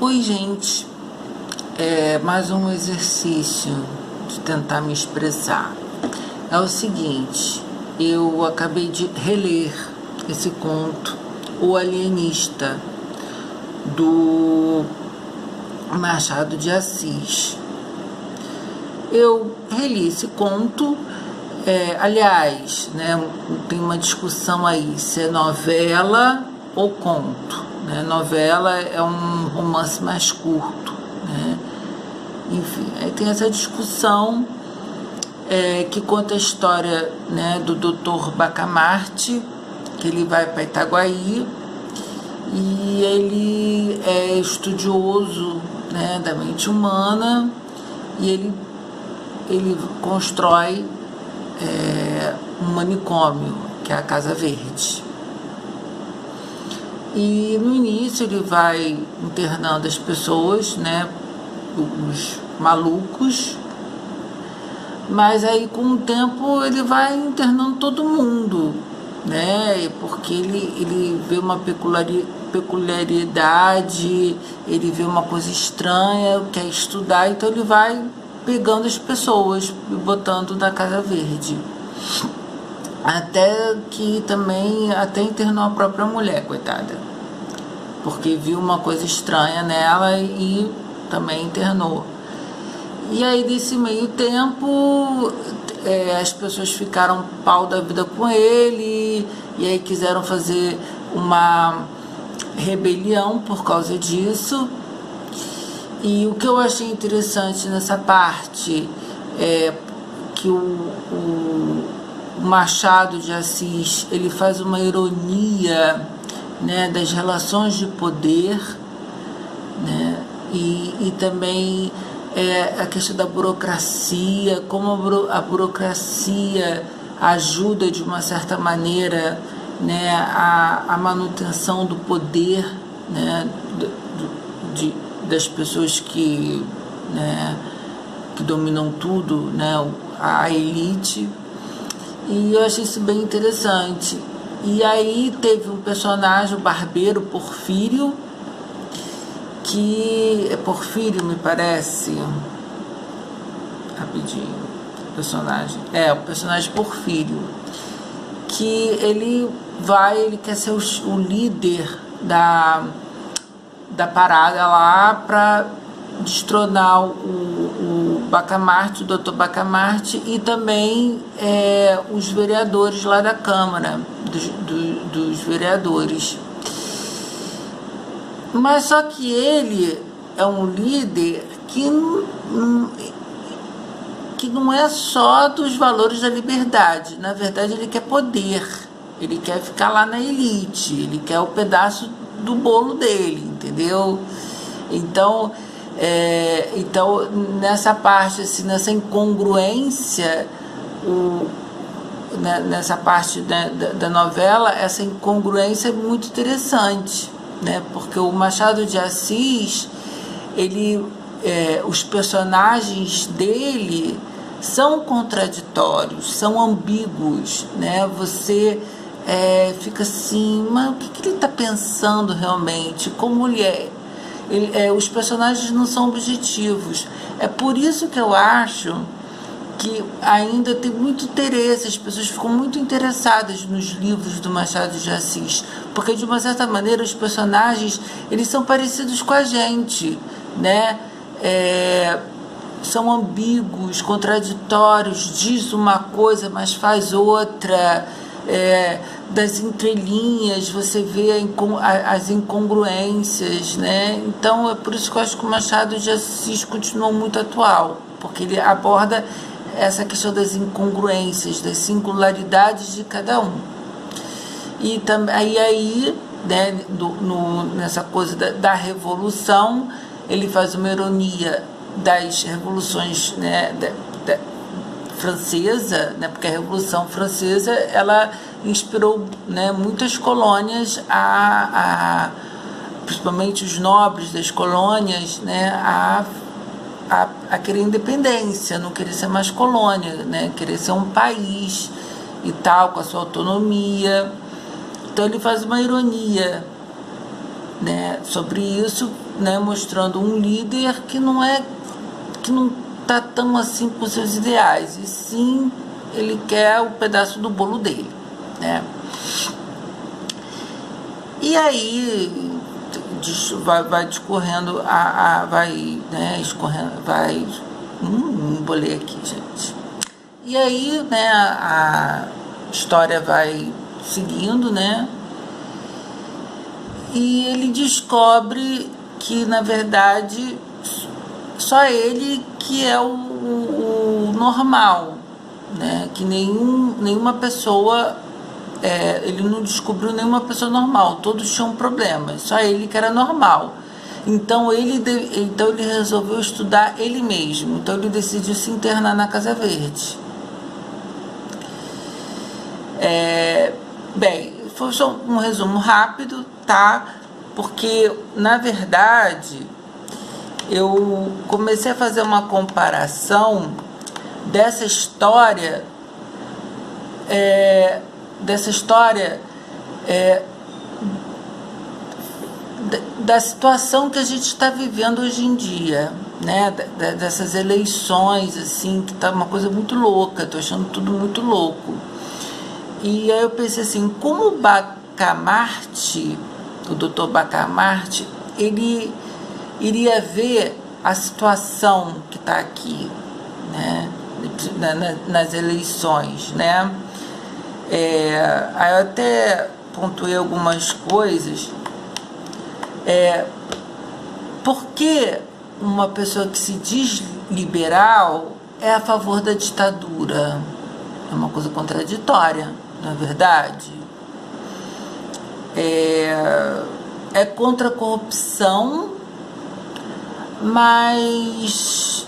Oi, gente. Mais um exercício de tentar me expressar. É o seguinte, eu acabei de reler esse conto, O Alienista, do Machado de Assis. Eu reli esse conto, aliás, né, tem uma discussão aí se é novela ou conto. Né? Novela é um romance mais curto, né? Enfim, aí tem essa discussão que conta a história, né, do Dr. Bacamarte, que ele vai para Itaguaí e ele é estudioso, né, da mente humana, e ele constrói um manicômio, que é a Casa Verde. E no início ele vai internando as pessoas, né, os malucos, mas aí com o tempo ele vai internando todo mundo, né, porque ele vê uma peculiaridade, ele vê uma coisa estranha, quer estudar, então ele vai pegando as pessoas e botando na Casa Verde. Até que também até internou a própria mulher, coitada, porque viu uma coisa estranha nela e também internou. E aí nesse meio tempo as pessoas ficaram pau da vida com ele, e aí quiseram fazer uma rebelião por causa disso. E o que eu achei interessante nessa parte é que o Machado de Assis, ele faz uma ironia, né, das relações de poder, né, e também a questão da burocracia, como a burocracia ajuda de uma certa maneira, né, a manutenção do poder, né, das pessoas que, né, que dominam tudo, né, a elite. E eu achei isso bem interessante. E aí teve um personagem, o barbeiro Porfírio, que é Porfírio, me parece, rapidinho, o personagem Porfírio, que ele quer ser o líder da parada lá para destronar o Bacamarte, o Dr. Bacamarte, e também os vereadores lá da Câmara, dos vereadores. Mas só que ele é um líder que não é só dos valores da liberdade. Na verdade, ele quer poder, ele quer ficar lá na elite, ele quer o pedaço do bolo dele, entendeu? Então, nessa parte, assim, nessa incongruência, nessa parte, né, da novela, essa incongruência é muito interessante, né? Porque o Machado de Assis, os personagens dele são contraditórios, são ambíguos, né? Você fica assim, mas o que ele está pensando realmente? Como ele é? Os personagens não são objetivos. É por isso que eu acho que ainda tem muito interesse, as pessoas ficam muito interessadas nos livros do Machado de Assis, porque de uma certa maneira os personagens, eles são parecidos com a gente, né? São ambíguos, contraditórios, diz uma coisa mas faz outra, das entrelinhas você vê as incongruências, né? Então é por isso que eu acho que o Machado de Assis continua muito atual, porque ele aborda essa questão das incongruências, das singularidades de cada um. E aí, né, nessa coisa da revolução, ele faz uma ironia das revoluções, né, francesa, né, porque a Revolução Francesa ela inspirou, né, muitas colônias principalmente os nobres das colônias, né, a querer independência, não querer ser mais colônia, né, querer ser um país e tal, com a sua autonomia. Então ele faz uma ironia, né, sobre isso, né, mostrando um líder que não tá tão assim com seus ideais, e sim ele quer o pedaço do bolo dele, né? E aí vai discorrendo, embolei aqui, gente. E aí, né, a história vai seguindo, né? E ele descobre que, na verdade, só ele que é o normal, né? Que nenhuma pessoa, ele não descobriu nenhuma pessoa normal, todos tinham problemas, só ele que era normal. Então ele resolveu estudar ele mesmo, então ele decidiu se internar na Casa Verde. Bem, foi só um resumo rápido, tá? Porque, na verdade, eu comecei a fazer uma comparação dessa história, da situação que a gente está vivendo hoje em dia, né? Dessas eleições, assim, que tá uma coisa muito louca, tô achando tudo muito louco. E aí eu pensei assim, como o Bacamarte, o Dr. Bacamarte, ele iria ver a situação que está aqui, né, nas eleições, né? Aí eu até pontuei algumas coisas. Por que uma pessoa que se diz liberal é a favor da ditadura? É uma coisa contraditória, não é verdade? É contra a corrupção, mas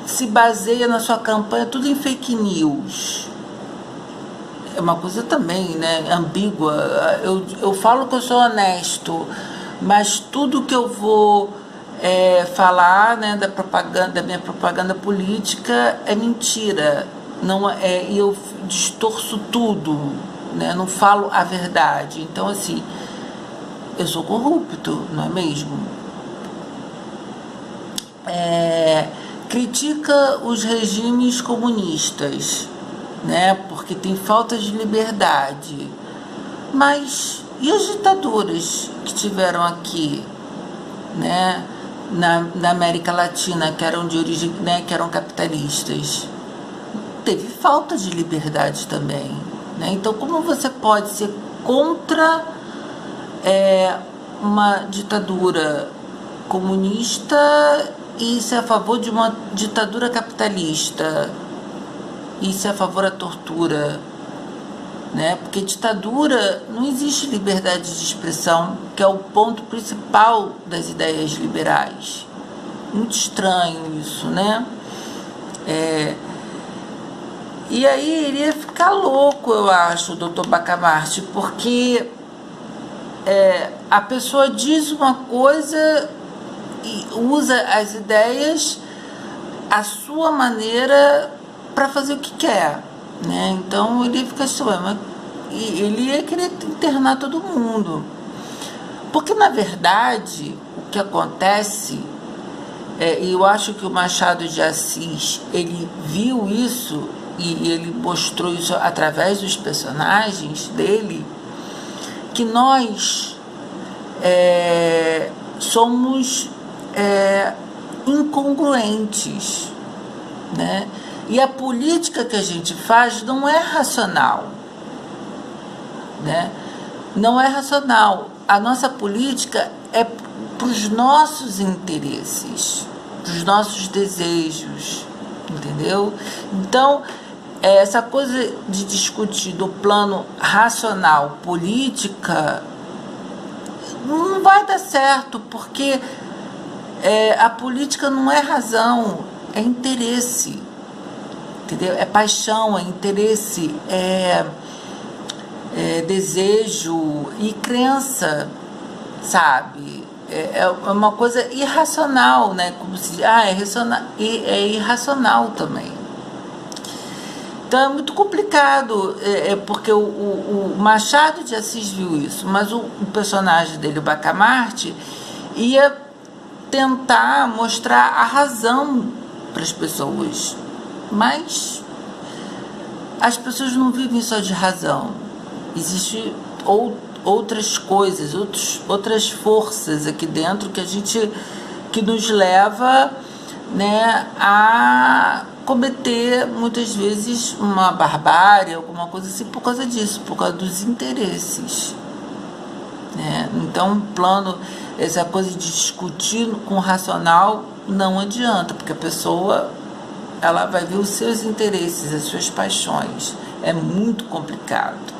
se baseia na sua campanha tudo em fake news. É uma coisa também, né, ambígua. Eu falo que eu sou honesto, mas tudo que eu vou falar, né, da minha propaganda política é mentira. Não e eu distorço tudo, né? Não falo a verdade. Então, assim, eu sou corrupto, não é mesmo? Critica os regimes comunistas, né? Porque tem falta de liberdade. Mas e as ditaduras que tiveram aqui, né? Na América Latina, que eram de origem, né, que eram capitalistas? Teve falta de liberdade também, né? Então, como você pode ser contra uma ditadura comunista e ser a favor de uma ditadura capitalista e ser a favor da tortura, né? Porque ditadura não existe liberdade de expressão, que é o ponto principal das ideias liberais. Muito estranho isso, né? E aí iria ficar louco, eu acho, o Dr. Bacamarte, porque a pessoa diz uma coisa e usa as ideias à sua maneira para fazer o que quer, né? Então ele ia ficar assim, mas ele ia querer internar todo mundo. Porque, na verdade, o que acontece, e eu acho que o Machado de Assis, ele viu isso, e ele mostrou isso através dos personagens dele, que nós somos incongruentes, né? E a política que a gente faz não é racional, né? Não é racional. A nossa política é para os nossos interesses, para os nossos desejos, entendeu? Então, essa coisa de discutir do plano racional política não vai dar certo, porque a política não é razão, é interesse, entendeu? É paixão, é interesse, é desejo e crença, sabe? É uma coisa irracional, né? Como se diz, é irracional também. Então é muito complicado, porque o Machado de Assis viu isso, mas o personagem dele, o Bacamarte, ia tentar mostrar a razão para as pessoas. Mas as pessoas não vivem só de razão. Existem outras coisas, outras forças aqui dentro que nos leva, né, a cometer muitas vezes uma barbárie, alguma coisa assim, por causa disso, por causa dos interesses, né? Então, essa coisa de discutir com o racional não adianta, porque a pessoa, ela vai ver os seus interesses, as suas paixões. É muito complicado.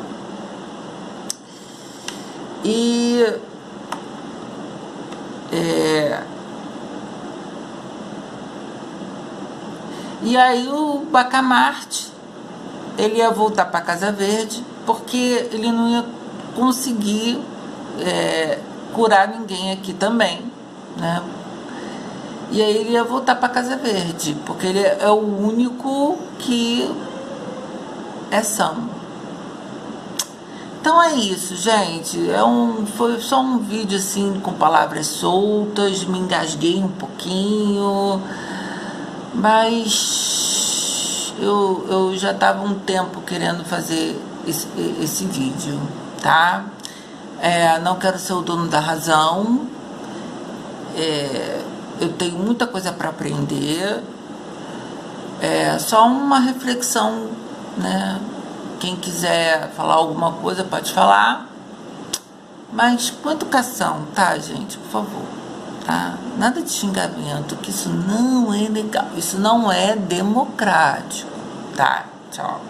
E aí o Bacamarte, ele ia voltar para Casa Verde, porque ele não ia conseguir curar ninguém aqui também, né? E aí ele ia voltar para Casa Verde, porque ele é o único que é são. Então é isso, gente. Foi só um vídeo assim com palavras soltas, me engasguei um pouquinho, mas eu já estava um tempo querendo fazer esse vídeo, tá? Não quero ser o dono da razão. Eu tenho muita coisa para aprender. Só uma reflexão, né? Quem quiser falar alguma coisa pode falar, mas com educação, tá, gente? Por favor, tá? Nada de xingamento, que isso não é legal, isso não é democrático, tá? Tchau.